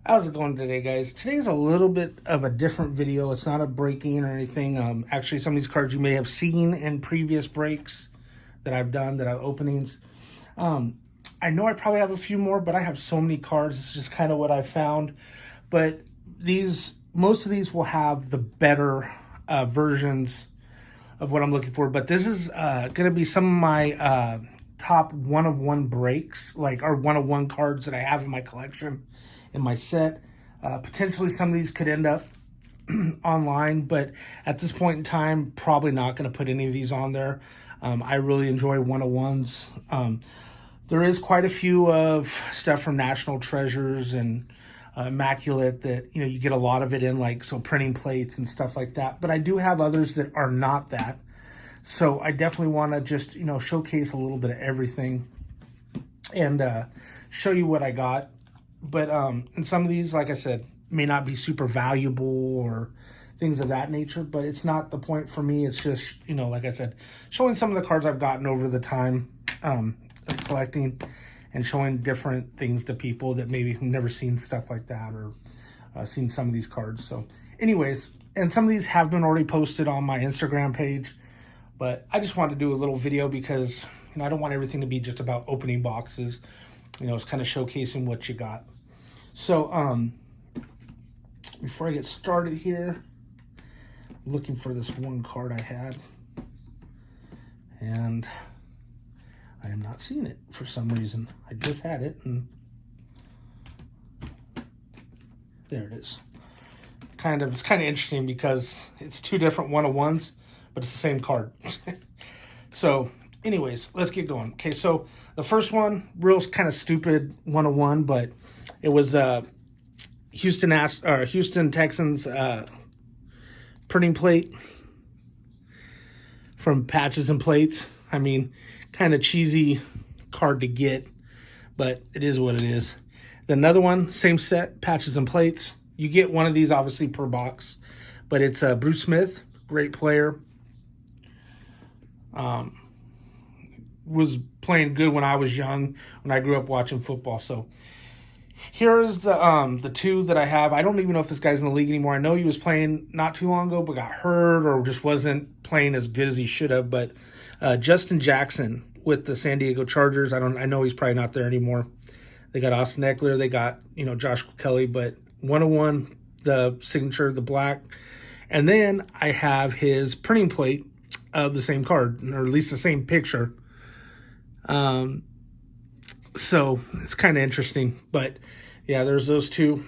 How's it going today, guys? Today's a little bit of a different video. It's not a break-in or anything. Actually, some of these cards you may have seen in previous breaks that I've done, that I've openings. I know I probably have a few more, but I have so many cards. It's just kind of what I found. But most of these will have the better versions of what I'm looking for. But this is going to be some of my top one-of-one breaks, or one-of-one cards that I have in my collection, in my set. Potentially some of these could end up online, but at this point in time, probably not going to put any of these on there. I really enjoy one-of-ones. There is quite a few of stuff from National Treasures and Immaculate that, you get a lot of it in, printing plates and stuff like that. But I do have others that are not that. So I definitely want to just, showcase a little bit of everything and show you what I got. But and some of these, like I said, may not be super valuable or things of that nature, but it's not the point for me. It's just, like I said, showing some of the cards I've gotten over the time of collecting and showing different things to people that maybe have never seen stuff like that or seen some of these cards. So anyways, and some of these have been already posted on my Instagram page, but I just wanted to do a little video because I don't want everything to be just about opening boxes. It's kind of showcasing what you got. So before I get started here, I'm looking for this one card I had, and I am not seeing it for some reason. I just had it, and there it is. It's kind of interesting because it's two different one-of-ones, but it's the same card. So anyways, let's get going. Okay, so the first one, real kind of stupid one-of-one, but it was Houston Texans printing plate from Patches and Plates. I mean, kind of cheesy card to get, but it is what it is. Another one, same set, Patches and Plates. You get one of these obviously per box, but it's Bruce Smith, great player. Was playing good when I was young, when I grew up watching football. So here is the two that I have. I don't even know if this guy's in the league anymore. I know he was playing not too long ago, but got hurt or just wasn't playing as good as he should have. But Justin Jackson with the San Diego Chargers. I know he's probably not there anymore. They got Austin Eckler. They got Josh Kelly. But 101, the signature, the black, and then I have his printing plate of the same card, or at least the same picture. So it's kind of interesting, but yeah, there's those two,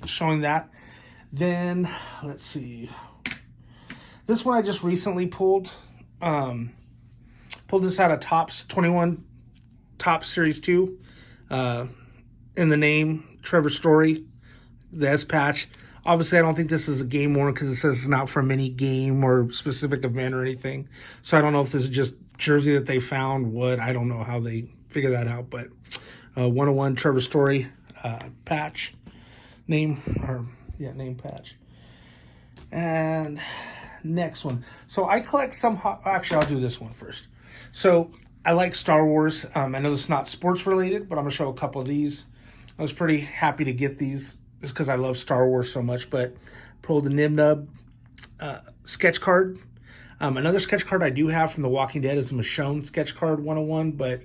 showing that. Then let's see, this one I just recently pulled this out of Topps 21, Topps Series 2, in the name, Trevor Story, the S patch. Obviously, I don't think this is a game worn because it says it's not from any game or specific event or anything. So I don't know if this is just jersey that they found. I don't know how they figure that out. But 101 Trevor Story patch name patch. And next one. So I collect some. Actually, I'll do this one first. So I like Star Wars. I know it's not sports related, but I'm gonna show a couple of these. I was pretty happy to get these, just because I love Star Wars so much. But pulled the Nib Nub sketch card. Another sketch card I do have from The Walking Dead is a Michonne sketch card 101, but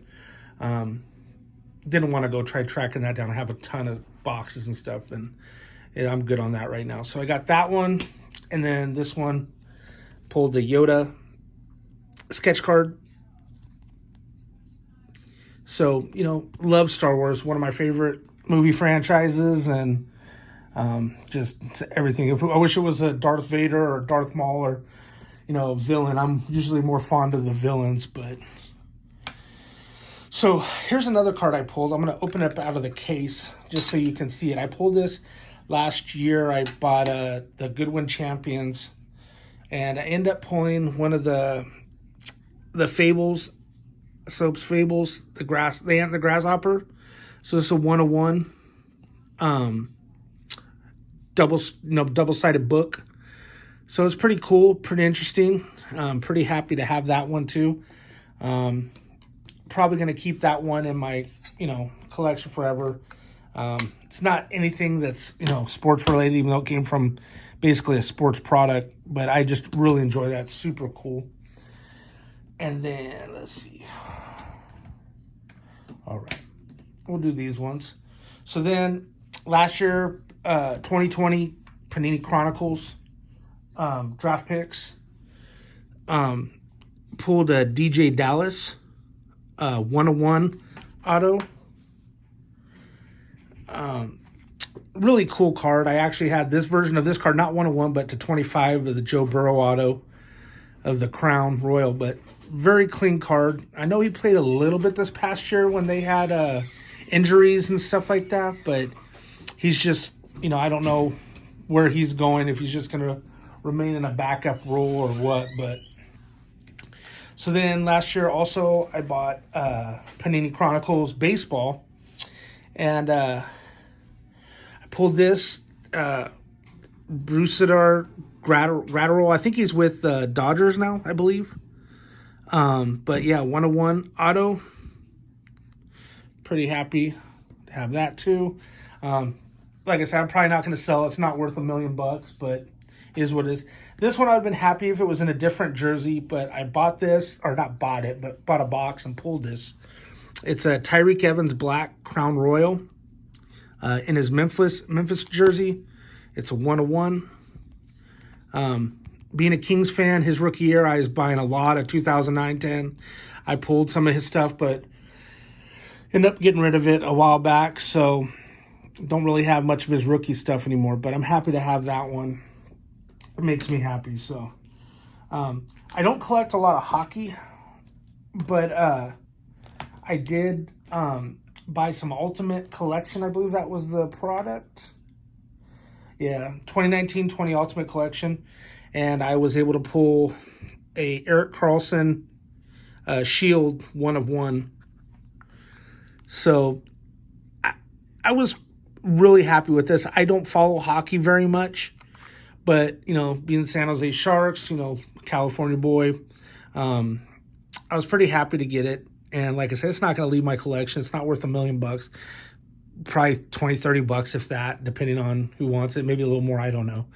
didn't want to go try tracking that down. I have a ton of boxes and stuff, and I'm good on that right now. So I got that one, and then this one, pulled the Yoda sketch card. So, love Star Wars, one of my favorite movie franchises, and just everything. I wish it was a Darth Vader or Darth Maul or a villain. I'm usually more fond of the villains. But so here's another card I pulled. I'm going to open it up out of the case just so you can see it. I pulled this last year. I bought the Goodwin Champions, and I end up pulling one of the Fables, Soap's Fables, the Ant and the Grasshopper. So this is a 101 double-sided book. So it's pretty cool, pretty interesting. Pretty happy to have that one too. Probably going to keep that one in my, collection forever. It's not anything that's, sports related, even though it came from basically a sports product. But I just really enjoy that. It's super cool. And then, let's see. All right. We'll do these ones. So then, last year, 2020 Panini Chronicles draft picks. Pulled a DJ Dallas 101 auto. Really cool card. I actually had this version of this card, not 101, but to 25 of the Joe Burrow auto of the Crown Royal, but very clean card. I know he played a little bit this past year when they had injuries and stuff like that, but he's just, I don't know where he's going, if he's just going to remain in a backup role or what, but so then last year also I bought Panini Chronicles Baseball, and I pulled this Brusadar Gratterall. I think he's with the Dodgers now, I believe. But yeah, 101 auto. Pretty happy to have that too. Like I said, I'm probably not going to sell it. It's not worth $1 million, but is what it is. This one I'd have been happy if it was in a different jersey, but I bought this, or not bought it, but bought a box and pulled this. It's a Tyreek Evans Black Crown Royal in his Memphis jersey. It's a 101. Being a Kings fan, his rookie year, I was buying a lot of 2009-10. I pulled some of his stuff, but ended up getting rid of it a while back, so don't really have much of his rookie stuff anymore, but I'm happy to have that one. It makes me happy. So I don't collect a lot of hockey, but I did buy some Ultimate Collection. I believe that was the product. Yeah, 2019-20 Ultimate Collection. And I was able to pull a Erik Karlsson Shield 1/1. So I was really happy with this. I don't follow hockey very much, but, being San Jose Sharks, California boy, I was pretty happy to get it. And like I said, it's not going to leave my collection. It's not worth $1 million. Probably $20-$30 if that, depending on who wants it. Maybe a little more, I don't know.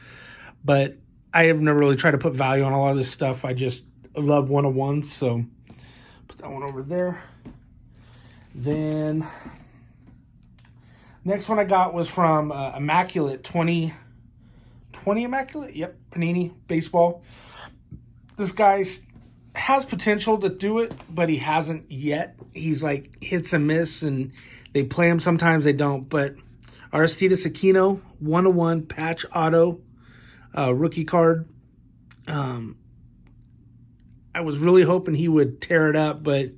But I have never really tried to put value on a lot of this stuff. I just love 101, so put that one over there. Then next one I got was from Immaculate 2020 Immaculate. Yep, Panini Baseball. This guy has potential to do it, but he hasn't yet. He's like hits and miss, and they play him sometimes, they don't. But Aristides Aquino 101 patch auto rookie card. I was really hoping he would tear it up, but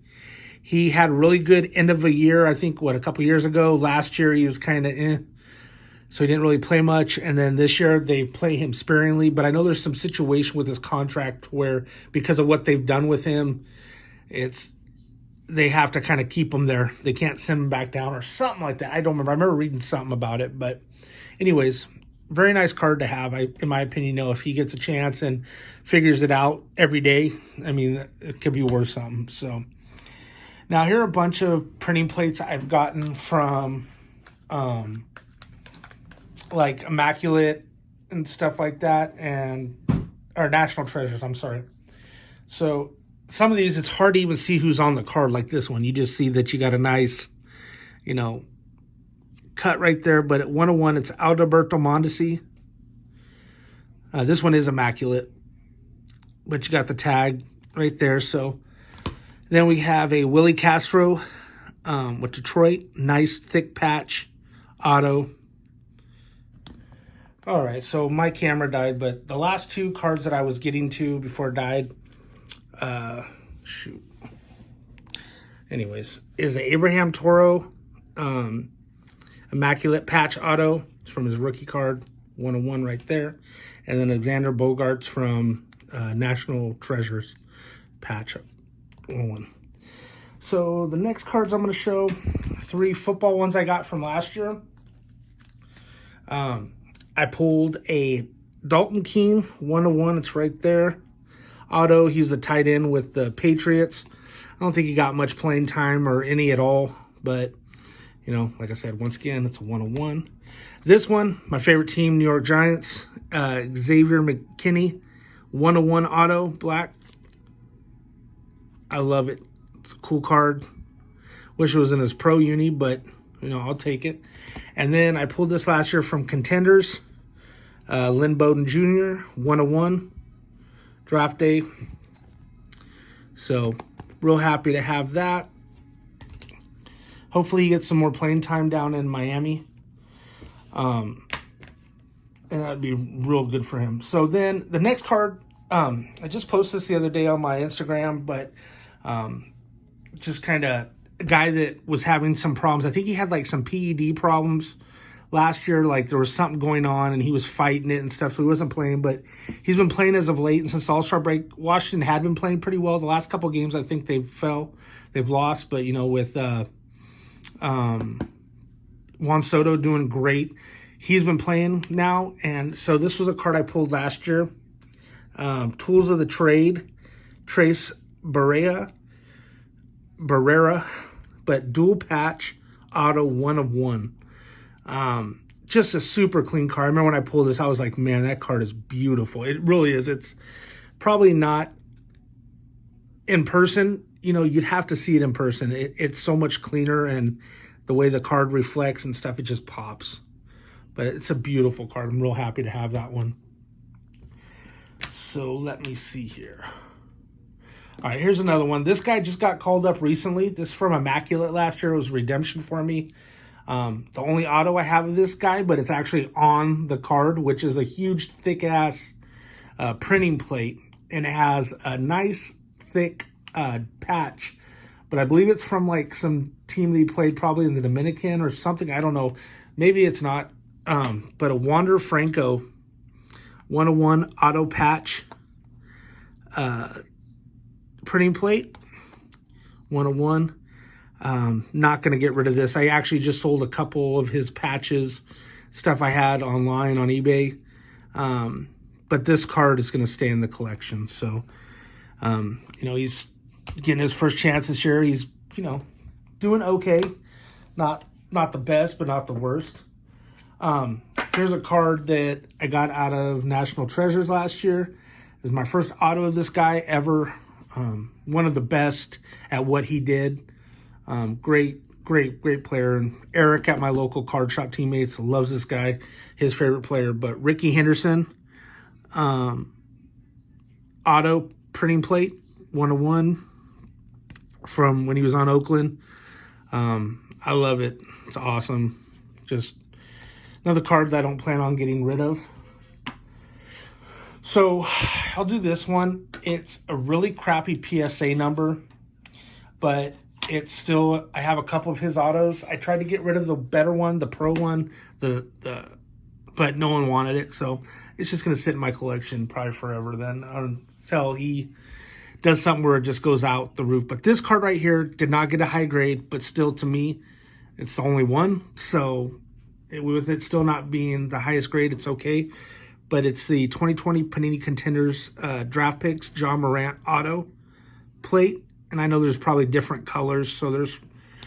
he had a really good end of a year. I think, a couple years ago. Last year he was kind of so he didn't really play much. And then this year they play him sparingly. But I know there's some situation with his contract where, because of what they've done with him, they have to kind of keep him there. They can't send him back down or something like that. I don't remember. I remember reading something about it. But anyways, very nice card to have, in my opinion. If he gets a chance and figures it out every day, I mean, it could be worth something. So now here are a bunch of printing plates I've gotten from like Immaculate and stuff like that, or National Treasures, I'm sorry. So some of these, it's hard to even see who's on the card, like this one. You just see that you got a nice, cut right there. But at 101, it's Alberto Mondesi. This one is Immaculate, but you got the tag right there. So then we have a Willie Castro with Detroit. Nice thick patch auto. All right, so my camera died, but the last two cards that I was getting to before it died, anyways, is the Abraham Toro Immaculate patch auto. It's from his rookie card, 101 right there. And then Alexander Bogaerts from National Treasures patch 101. So the next cards I'm going to show, 3 football ones I got from last year. I pulled a Dalton Keene 101. It's right there. Auto, he's the tight end with the Patriots. I don't think he got much playing time or any at all, but You know, like I said, once again, it's a 101. This one, my favorite team, New York Giants, Xavier McKinney, 101 auto, black. I love it. It's a cool card. Wish it was in his pro uni, but, you know, I'll take it. And then I pulled this last year from Contenders, Lynn Bowden Jr., 101, draft day. So, real happy to have that. Hopefully he gets some more playing time down in Miami. And that'd be real good for him. So then the next card, I just posted this the other day on my Instagram, but just kind of a guy that was having some problems. I think he had like some PED problems last year. Like there was something going on and he was fighting it and stuff. So he wasn't playing, but he's been playing as of late. And since the All-Star break, Washington had been playing pretty well. The last couple of games, I think they've lost, but you know, with Juan Soto doing great. He's been playing now, and so this was a card I pulled last year. Tools of the Trade, Trace Barrera, but dual patch auto 1/1. Just a super clean card. I remember when I pulled this, I was like, man, that card is beautiful. It really is. It's probably not in person. You know, you'd have to see it in person. It's so much cleaner, and the way the card reflects and stuff, it just pops. But it's a beautiful card. I'm real happy to have that one. So let me see here. All right, here's another one. This guy just got called up recently. This is from Immaculate last year. It was redemption for me. The only auto I have of this guy, but it's actually on the card, which is a huge, thick-ass printing plate. And it has a nice, thick patch, but I believe it's from like some team that he played probably in the Dominican or something. I don't know. Maybe it's not. But a Wander Franco 101 auto patch printing plate 101. Not going to get rid of this. I actually just sold a couple of his patches, stuff I had online on eBay. But this card is going to stay in the collection. So, you know, he's getting his first chance this year. He's, you know, doing okay. Not the best, but not the worst. Here's a card that I got out of National Treasures last year. It was my first auto of this guy ever. One of the best at what he did. Great player. And Eric at my local card shop teammates loves this guy. His favorite player. But Ricky Henderson, auto printing plate 101 from when he was on Oakland. I love it. It's awesome. Just another card that I don't plan on getting rid of. So I'll do this one. It's a really crappy PSA number, but it's still, I have a couple of his autos. I tried to get rid of the better one, the pro one, but no one wanted it. So it's just going to sit in my collection probably forever then until he does something where it just goes out the roof. But this card right here did not get a high grade, but still to me, it's the only one. So with it still not being the highest grade, it's okay. But it's the 2020 Panini Contenders draft picks, John Morant auto plate. And I know there's probably different colors. So there's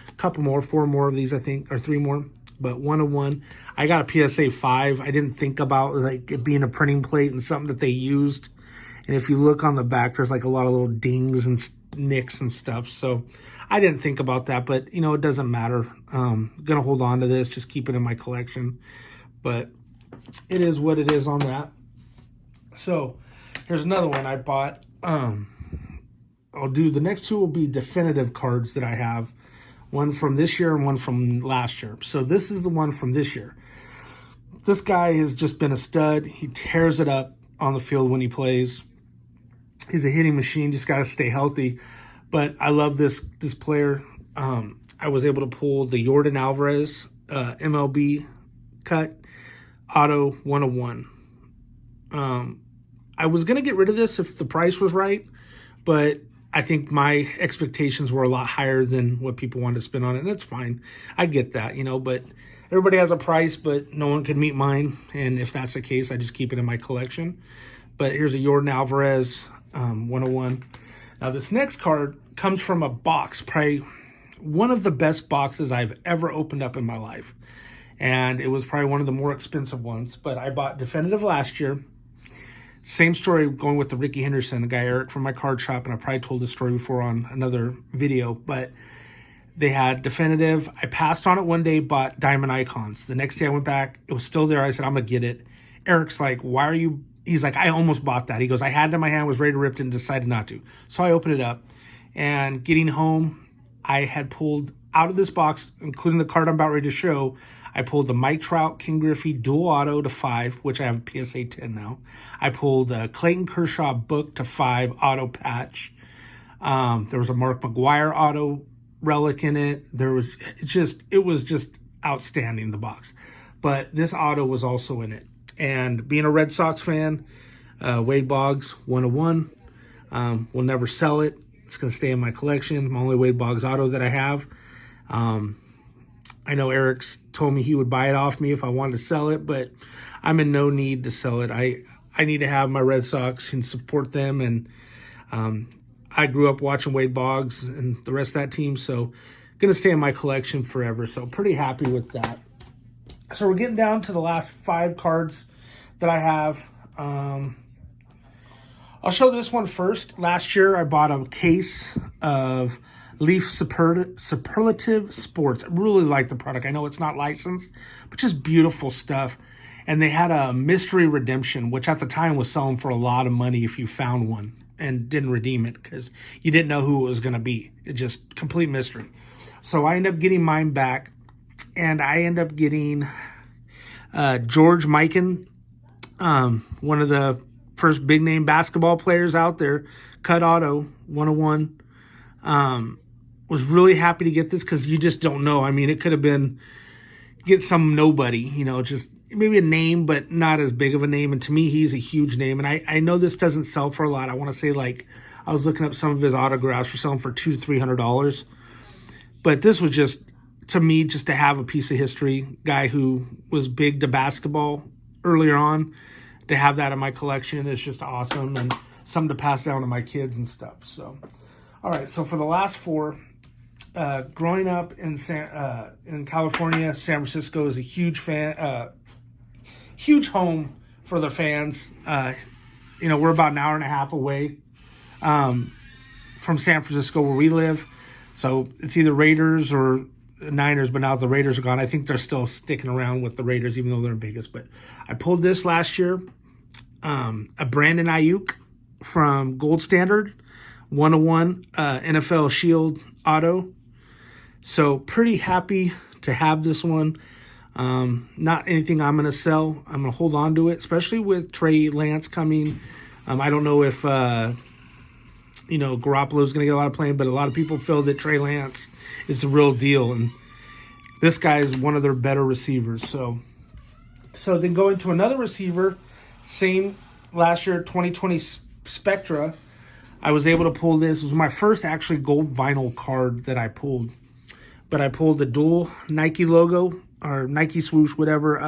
a couple more, 4 more of these, I think, or 3 more. But 101. I got a PSA 5. I didn't think about like it being a printing plate and something that they used. And if you look on the back, there's like a lot of little dings and nicks and stuff. So I didn't think about that, but you know, it doesn't matter. I'm going to hold on to this, just keep it in my collection. But it is what it is on that. So here's another one I bought. I'll do, the next 2 will be definitive cards that I have. One from this year and one from last year. So this is the one from this year. This guy has just been a stud. He tears it up on the field when he plays. He's a hitting machine, just got to stay healthy. But I love this player. I was able to pull the Jordan Alvarez MLB cut auto 101. I was going to get rid of this if the price was right, but I think my expectations were a lot higher than what people wanted to spend on it. And that's fine. I get that, you know, but everybody has a price, but no one can meet mine. And if that's the case, I just keep it in my collection. But here's a Jordan Alvarez 101. Now, this next card comes from a box, probably one of the best boxes I've ever opened up in my life. And it was probably one of the more expensive ones. But I bought Definitive last year. Same story going with the Ricky Henderson, the guy Eric from my card shop. And I probably told this story before on another video. But they had Definitive. I passed on it one day, bought Diamond Icons. The next day I went back. It was still there. I said, I'm going to get it. Eric's like, why are you... He's like, I almost bought that. He goes, I had it in my hand, was ready to rip it, and decided not to. So I opened it up. And getting home, I had pulled out of this box, including the card I'm about ready to show, I pulled the Mike Trout, King Griffey dual auto to 5, which I have a PSA 10 now. I pulled Clayton Kershaw book to 5 auto patch. There was a Mark McGwire auto relic in it. It was just outstanding, the box. But this auto was also in it. And being a Red Sox fan, Wade Boggs 101. Will never sell it. It's going to stay in my collection. My only Wade Boggs auto that I have. I know Eric's told me he would buy it off me if I wanted to sell it, but I'm in no need to sell it. I need to have my Red Sox and support them. And I grew up watching Wade Boggs and the rest of that team, so going to stay in my collection forever. So pretty happy with that. So we're getting down to the last 5 cards that I have. I'll show this one first. Last year, I bought a case of Leaf Superlative Sports. I really like the product. I know it's not licensed, but just beautiful stuff. And they had a mystery redemption, which at the time was selling for a lot of money if you found one and didn't redeem it because you didn't know who it was going to be. It just complete mystery. So I ended up getting mine back. And I end up getting George Mikan, one of the first big-name basketball players out there, cut auto, 101. Was really happy to get this because you just don't know. I mean, it could have been get some nobody, just maybe a name, but not as big of a name. And to me, he's a huge name. And I know this doesn't sell for a lot. I want to say, I was looking up some of his autographs for selling for $200 to $300. But this was just... to me, just to have a piece of history, guy who was big to basketball earlier on, to have that in my collection is just awesome and something to pass down to my kids and stuff. So, all right. So for the last 4, growing up in California, San Francisco is a huge huge home for the fans. We're about an hour and a half away from San Francisco where we live. So it's either Raiders or Niners, but now the Raiders are gone. I think they're still sticking around with the Raiders, even though they're biggest. But I pulled this last year, a Brandon Aiyuk from Gold Standard, 101 NFL Shield auto. So pretty happy to have this one. Not anything I'm going to sell. I'm going to hold on to it, especially with Trey Lance coming. I don't know if Garoppolo is going to get a lot of playing, but a lot of people feel that Trey Lance is the real deal, and this guy is one of their better receivers. So then going to another receiver, same last year, 2020 Spectra, I was able to pull this. It was my first actually gold vinyl card that I pulled, but I pulled the dual Nike logo or Nike swoosh, whatever,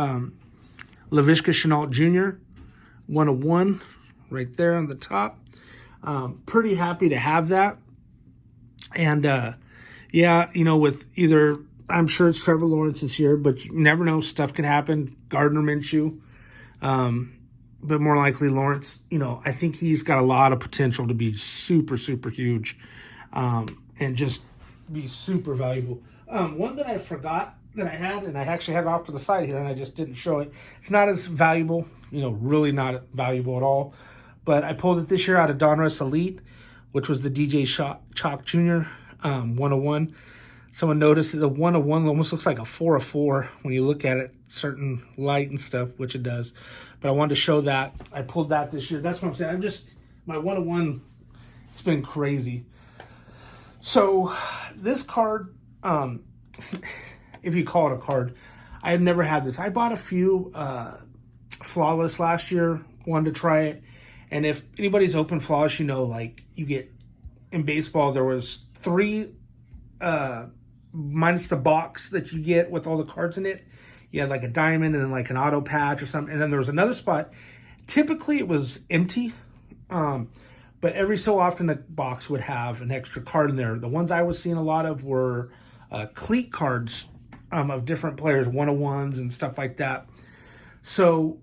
Laviska Shenault Jr., 101, right there on the top. Pretty happy to have that. And, with either, I'm sure it's Trevor Lawrence this year, but you never know. Stuff could happen. Gardner Minshew. But more likely Lawrence, I think he's got a lot of potential to be super, super huge. And just be super valuable. One that I forgot that I had, and I actually had it off to the side here, and I just didn't show it. It's not as valuable, really not valuable at all. But I pulled it this year out of Donruss Elite, which was the DJ Chalk Jr. 101. Someone noticed that the 101 almost looks like a 404 when you look at it, certain light and stuff, which it does. But I wanted to show that. I pulled that this year. That's what I'm saying. My 101, it's been crazy. So this card, if you call it a card, I had never had this. I bought a few Flawless last year, wanted to try it. And if anybody's open Flawless, you get in baseball, there was 3 minus the box that you get with all the cards in it. You had like a diamond and then like an auto patch or something. And then there was another spot. Typically it was empty. But every so often the box would have an extra card in there. The ones I was seeing a lot of were cleat cards of different players, 101s and stuff like that. So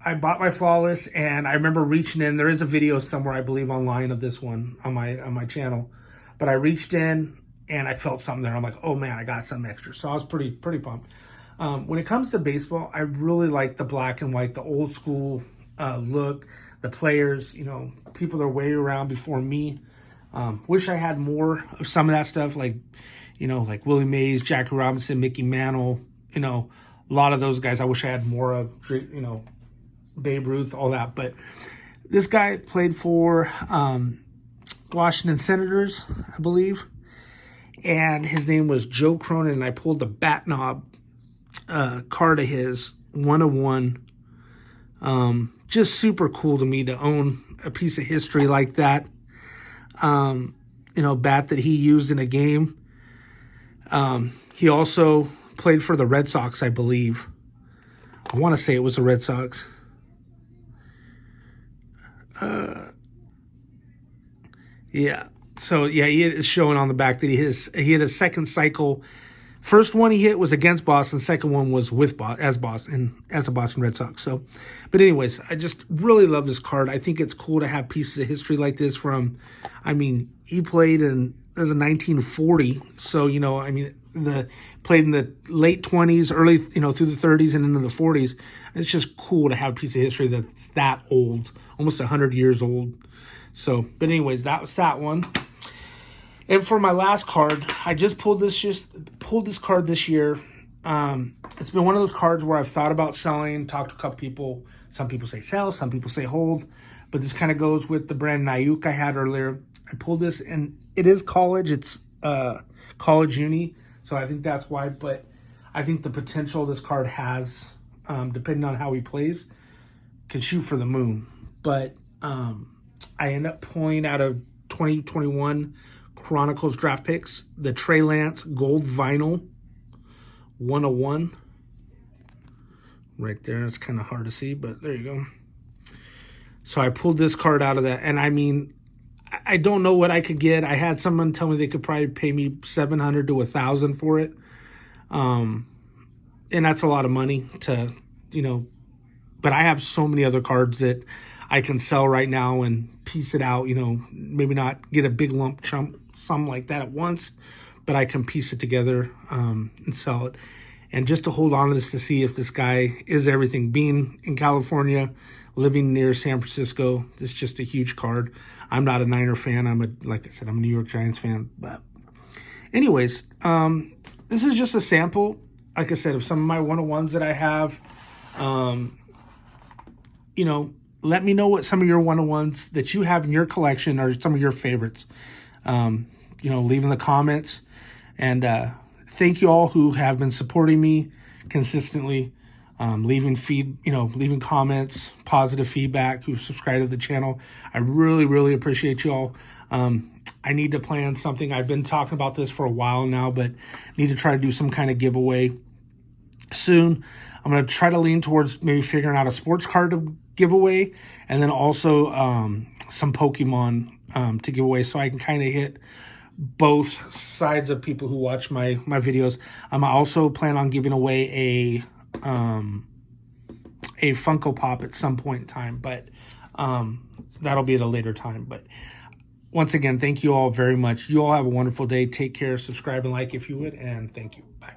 I bought my Flawless, and I remember reaching in. There is a video somewhere, I believe, online of this one on my channel. But I reached in, and I felt something there. I'm like, oh man, I got something extra. So I was pretty pumped. When it comes to baseball, I really like the black and white, the old school look, the players, people that are way around before me. Wish I had more of some of that stuff, like Willie Mays, Jackie Robinson, Mickey Mantle, a lot of those guys I wish I had more of, Babe Ruth, all that. But this guy played for Washington Senators, I believe, and his name was Joe Cronin, and I pulled the bat knob card of his, 101. Just super cool to me to own a piece of history like that. Bat that he used in a game. He also played for the Red Sox, I believe. I want to say it was the Red Sox. Yeah. So, yeah, he is showing on the back that he hit a second cycle. First one he hit was against Boston. Second one was with as a Boston Red Sox. So, but anyways, I just really love this card. I think it's cool to have pieces of history like this he played as a 1940. So, played in the late 20s, early, through the 30s and into the 40s. It's just cool to have a piece of history that's that old, almost 100 years old. So, but anyways, that was that one. And for my last card, I just pulled this card this year. It's been one of those cards where I've thought about selling, talked to a couple people. Some people say sell, some people say hold. But this kind of goes with the brand Aiyuk I had earlier. I pulled this, and it is college. It's college uni. So I think that's why. But I think the potential this card has, depending on how he plays, can shoot for the moon. But I end up pulling out of 2021 Chronicles draft picks, the Trey Lance gold vinyl 101. Right there. It's kind of hard to see, but there you go. So I pulled this card out of that. And I don't know what I could get. I had someone tell me they could probably pay me $700 to $1,000 for it. And that's a lot of money to, but I have so many other cards that I can sell right now and piece it out, maybe not get a big lump sum like that at once, but I can piece it together and sell it. And just to hold on to this to see if this guy is everything. Being in California, living near San Francisco, this is just a huge card. I'm not a Niner fan. Like I said, I'm a New York Giants fan. But anyways, this is just a sample, like I said, of some of my 101s that I have. Let me know what some of your 101s that you have in your collection are, some of your favorites. Leave in the comments. And thank you all who have been supporting me consistently, leaving comments, positive feedback, who subscribe to the channel. I really, really appreciate you all. I need to plan something. I've been talking about this for a while now, but need to try to do some kind of giveaway soon. I'm going to try to lean towards maybe figuring out a sports card to giveaway, and then also some Pokemon to give away, so I can kind of hit both sides of people who watch my videos. I also plan on giving away a Funko Pop at some point in time, but that'll be at a later time. But once again, thank you all very much. You all have a wonderful day. Take care. Subscribe and like if you would, and thank you. Bye.